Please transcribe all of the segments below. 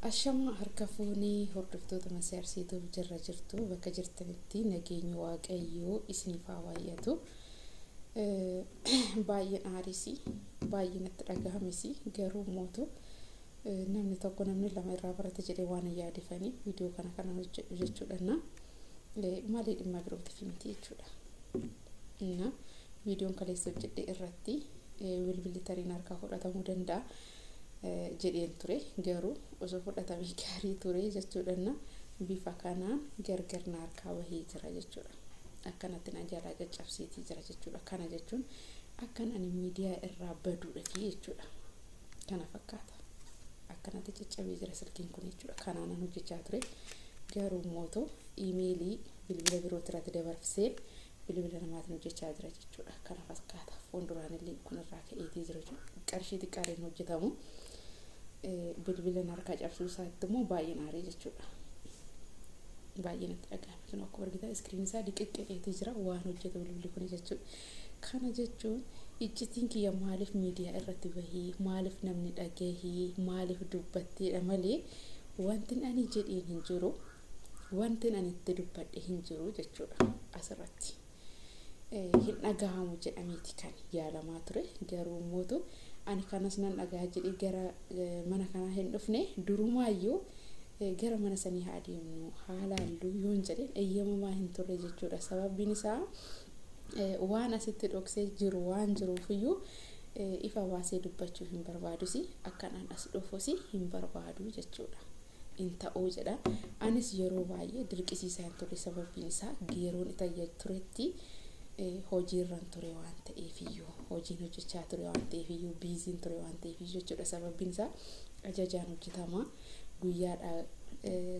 Ashama harka fuunii hordoftoota masaarsiituuf jirra jirtu bakka jirtanitti nageenya waaqayyoo isiniif haa baay'atu. Baay'een aarisii baay'een itti dhagahamisi garuu mootu namni tokko namni lama irraa barate jedhee waan yaadifanii viidiyoo kana hojjedhu jechuudha. Maali dhimma birooti fi miti jechuudha. Viidiyoon kaleessa hojjedhe irratti bilbilli tariin harkaa fudhatamuu danda'a. Jedheen ture garuu osoo fudhatamee gaarii ture jechuudha. Bifa kanaan gargar na harkaa bahee jira jechuudha. Akkanatti na jalaa caccabsiitii jira jechuudha. Kana jechuun akkan ani miidiyaa irraa baduudha jechuudha. Kana fakkaata. Akkanatti caccabee jira silkiin kun jechuudha. Kanaan hojjechaa ture garuu mooto iimeelii bilbila biroo irratti dabarsee bilbila namaatiin hojjechaa jira jechuudha. Kana fakkaata. Fuulduraan illee kun irraa ka'eetii jira jechuudha. Qarshii xiqqaadhaan hojjetamu. Bilbila harkaa cabsuu isaatti immoo baay'een aarii jechuudha. Baay'een itti dhagahame kun akka argitaa iskiriin isaa dhiqiqqeetii jira waan hojjetu bilbilli kun jechuudha. Kana jechuun iccitiin kiyya maaliif miidiyaa irratti bahee maaliif namni dhagahee maaliif dubbatteedha malee wanti ani jedheen hin jiru wanti ani itti dubbadhe hin jiru jechuudha. Asirratti hin dhagahamu jedhameeti kan yaalamaa ture garuu mootu ani kanas nan dhagaa jedhee gara mana kanaa hin dhufne durumaayyuu gara mana sanii haa deemnu haalaallu yoon jedheen eeyyamamaa hin turre jechuudha. Sababbiin isaa waan asitti dhoksee jiru waan jiruufiyyuu ifa baasee dubbachuu hin barbaadus akkanaan as dhufuusi hin barbaadu jechuudha. In ta'uu jedha. Anis yeroo baay'ee dirqisiisaa hin turre sababbiin isaa geeroon itayya turetti hojiirran ture waan ta'eefiyyuu hojiin hojjechaa ture waan ta'eefiyyuu biiziin ture waan ta'eefiyyuu jechuudha. Sababbiin isaa ajajaan hojjetama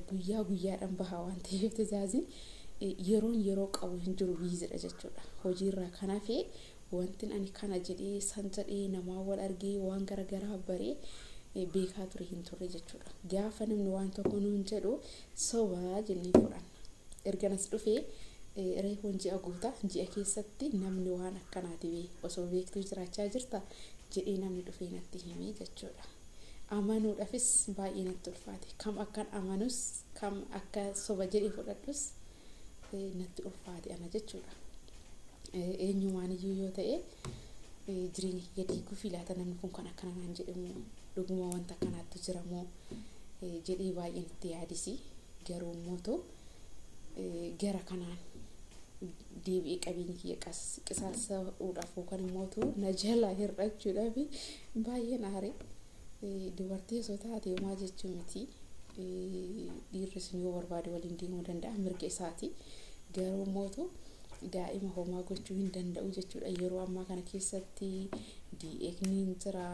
guyyaadhaan baha waan ta'eef tajaajilli yeroo qabu hin jiru biizidha jechuudha. Hojiirraa kanaafee wanti ani kana jedhee san jedhee namaa wal argee waan garagaraa baree beekaa ture hin turre jechuudha. Gaafa namni waan tokko nuun jedhu sobaa jennee fudhanna. Erganas dhufee reefoon ji'a guutaa ji'a keessatti namni waan akkanaati osoo beektuu jiraachaa jirta jedhee namni dhufee natti himee jechuudha. Amanuudhaafis baay'ee natti ulfaate. Kam akkan amanus kam akka soba jedhee fudhadhus natti ulfaate ana jechuudha. Eenyumaan iyyuu yoo ta'e jireenya gadi gufilaata namni kun kan akkana naan jedhamu dhuguma wanta akkanaatti jiramoo jedhee baay'ee natti yaadisi garuu mootu gara kanaan deebi'ee qabeenyi kiyya qisaasuudhaaf yookaan immoo na jalaa hir'achuudhaaf baay'een aare. Dubartii osoo taate homaa jechuun miti dhiirris yoo barbaade waliin deemuu danda'a mirga isaati. Garuu mootu daa'ima homaa gochuu hin danda'u jechuudha. Yeroo ammaa kana keessatti DNA'n jira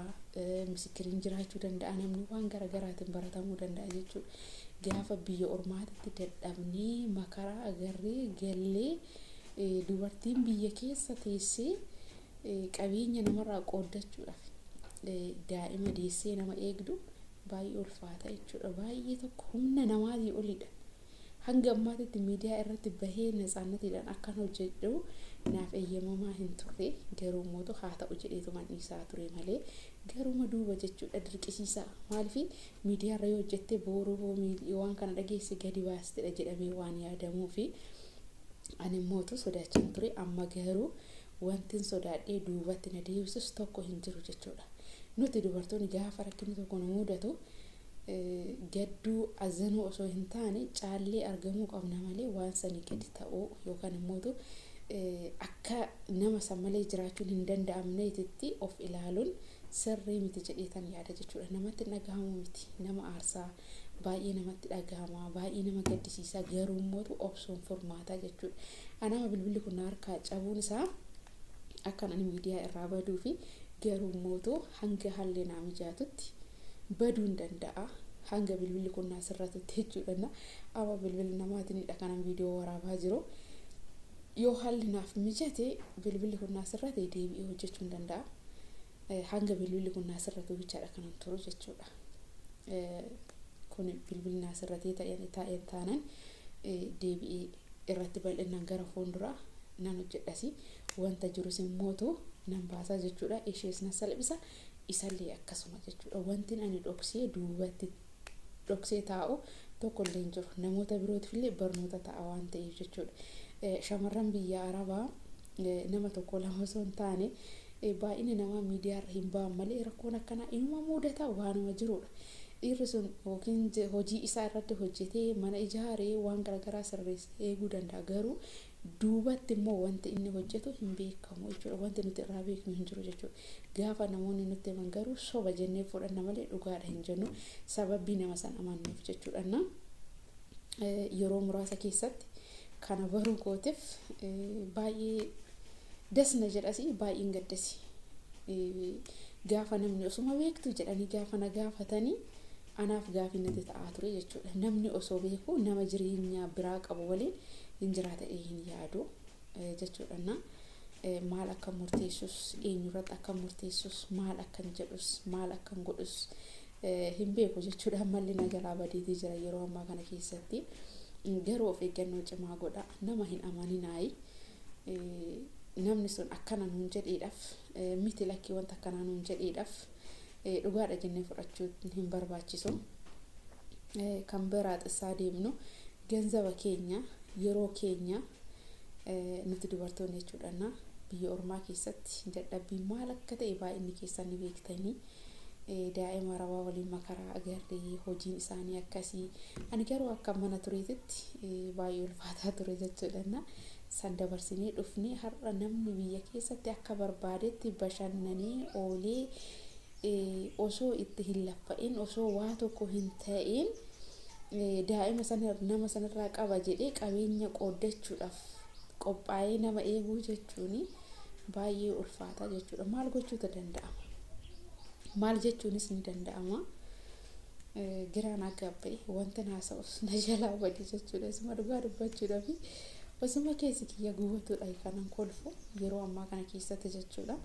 misikiriin jiraachuu danda'a namni waan garagaraatiin baratamuu danda'a jechuudha. Gaafa biyya ormaatitti dadhabnee makaraa agarree gallee dubartiin biyya keessa teessee qabeenya namarraa qooddachuudhaaf daa'ima deessee nama eegdu baay'ee ulfaata jechuudha. Baay'ee tokko humna namaatii olidha. Hanga ammaatitti miidiyaa irratti bahee natsaannatiidhaan akkan hojjedhu naaf eeyyamamaa hin turre garuu mootu haa ta'u jedheetu dhiisaa ture malee garuma duuba jechuudha dirqisiisaa. Maaliif miidiyaarra yoo hojjette booruu waan kana dhageesse gadi baastedha jedhamee waan yaadamuu fi ani mootu sodaachaan ture. Amma garuu wantin sodaadhee duubatti na deebisus tokko hin jiru jechuudha. Nuti dubartoonni gaafa rakkinni tokko nu mudatu gadduu azanuu osoo hin taane caallee argamuu qabna malee waan sanii gadi ta'uu yookaan immoo akka nama san malee jiraachuun hin danda'amneetitti of ilaaluun sirrii miti jedheetan yaada jechuudha. Namatti dhagahamu miti nama aarsaa baay'ee namatti dhagahama baay'ee nama gaddisiisaa garuu immoo obsuun furmaataa jechuudha. Anama bilbilli kun harkaa cabuun isaa akkan ani miidiyaa irraa baduu fi garuu immoo hanga haalli naa mijaatutti baduu hin danda'a hanga bilbilli kun asirratti jechuudha. Amma bilbilli namaatiin kanan viidiyoo waraabaa jiru yoo haalli naaf mijate bilbilli kun asirratti deebi'ee hojjechuu hin danda'a. Hanga bilbilli kun asirratti bichaadha kanan turu jechuudha. Kun bilbilli asirratti ta'ee taanan deebi'ee irratti bal'inaan gara fuulduraa nan hojjedhasi wanta jirus immoo nan baasaa jechuudha. Ishees na salphisa isallee akkasuma jechuudha. Wanti ani dhoksee duubatti dhoksee taa'u tokkollee hin jiru. Namoota birootiif illee barnoota ta'a waan ta'eef jechuudha. Shamarran biyya Arabaa nama tokko lama osoo hin taane baay'ina namaa miidiyaarra hin ba'an malee rakkoon akkanaa inuma mudata waanuma jirudha. Dhiirri sun yookiin hojii isaa irratti hojjetee mana ijaaree waan garaagaraa sirreessee eeguu danda'a. Garuu duubatti immoo wanti inni hojjetu hin beekamu jechuudha. Wanti nuti irraa beeknu hin jiru jechuudha. Gaafa namoonni nutti himan garuu soba jennee fudhanna malee dhugaadha hin jennu sababii nama sana amannuuf jechuudha. Yeroo muraasa keessatti kana baruu kootiif baay'ee dasna jedhasi baay'een gaddasi. Gaafa namni osuma beektu jedhanii gaafa na gaafatanii anaaf gaafii natti ta'aa ture jechuudha. Namni osoo beeku nama jireenya biraa qabu waliin hin jiraata hin yaadu jechuudha. Maal akka murteessus eenyurratti akka murteessus maal akkan jedhus maal akkan godhus hin beeku jechuudha. Malli na jalaa badeetii jira yeroo ammaa kana keessatti. Garuu of eeggannoo cimaa godha. Nama hin amaninaayi. Namni sun akkana nuun jedheedhaaf miti lakkii wanta akkanaa nuun jedheedhaaf dhugaadha jennee fudhachuu hin barbaachisu. Kan biraa xisaa deemnu ganzaba keenya yeroo keenya nuti dubartoonni jechuudha. Biyya ormaa keessatti dadhabbii maal akka ta'e baay'inni keessan ni beektanii. Daa'ima Arabaa waliin makaraa agarree hojiin isaanii akkasii. Ani garuu akka mana tureetitti baay'ee ulfaataa ture jechuudha. San dabarsinee dhufnee har'a namni biyya keessatti akka barbaadetti bashannanee oolee osoo itti hin laffa'in osoo waa tokko hin ta'in daa'ima sana nama sanarraa qaba jedhee qabeenya qooddachuudhaaf qophaa'ee nama eeguu jechuun baay'ee ulfaataa jechuudha. Maal gochuutu danda'ama? Maal jechuunis ni danda'ama. Giraan agabbee wanta naasa'us na jalaa badii jechuudha. Isuma dhugaa dubbachuudhaaf osuma keessi kiyya gubatudha kanan kolfu yeroo ammaa kana keessatti jechuudha.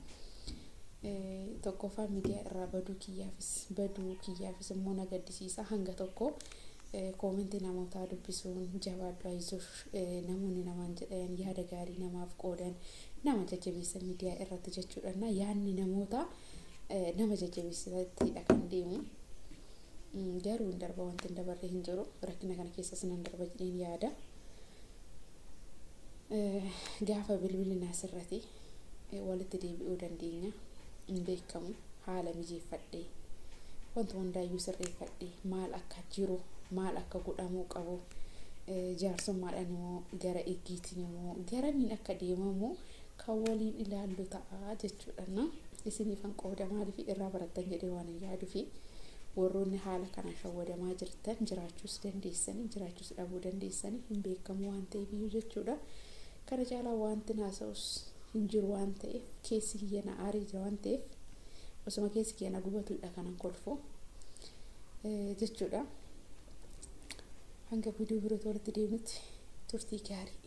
Tokkoffaa miidiyaa irraa baduu kiyyaafis immoo na gaddisiisa. Hanga tokko koomentii namootaa dubbisuun jabaadhu ayisuuf namoonni namaan jedhan yaada gaarii namaaf qoodan nama jajjabeessa miidiyaa irratti jechuudha. Yaadni namoota nama jajjabeessatti kan deemu. Garuu hin darba wanti hin dabarre hin jiru. Rakkina kana keessas nan darba jedheen yaada. Gaafa bilbilli naasirratti walitti deebi'uu dandeenya. Hin beekamu haala mijeeffadhee wanta hundaayyuu sirreeffadhee maal akka jiru maal akka godhamuu qabu jaarsummaadhaan immoo gara eeggiitiin immoo garamiin akka deemamu kan waliin ilaallu ta'a jechuudha. Isiniifan qooda maaliif irraa barattan jedhee waan hin yaaduufi warroonni haala kanaan shawwadamaa jirtan jiraachuus dandeessanii jiraachuus dhabuu dandeessanii hin beekamu waan ta'eef jechuudha. Kana caalaa wanti naasa'us hin jiru waan ta'eef keessi kiyya na aarii jira waan ta'eef osuma keessi kiyya na gubatudha kanan kolfu jechuudha. Hanga viidiyoo birootti walitti deemutti turtii gaarii.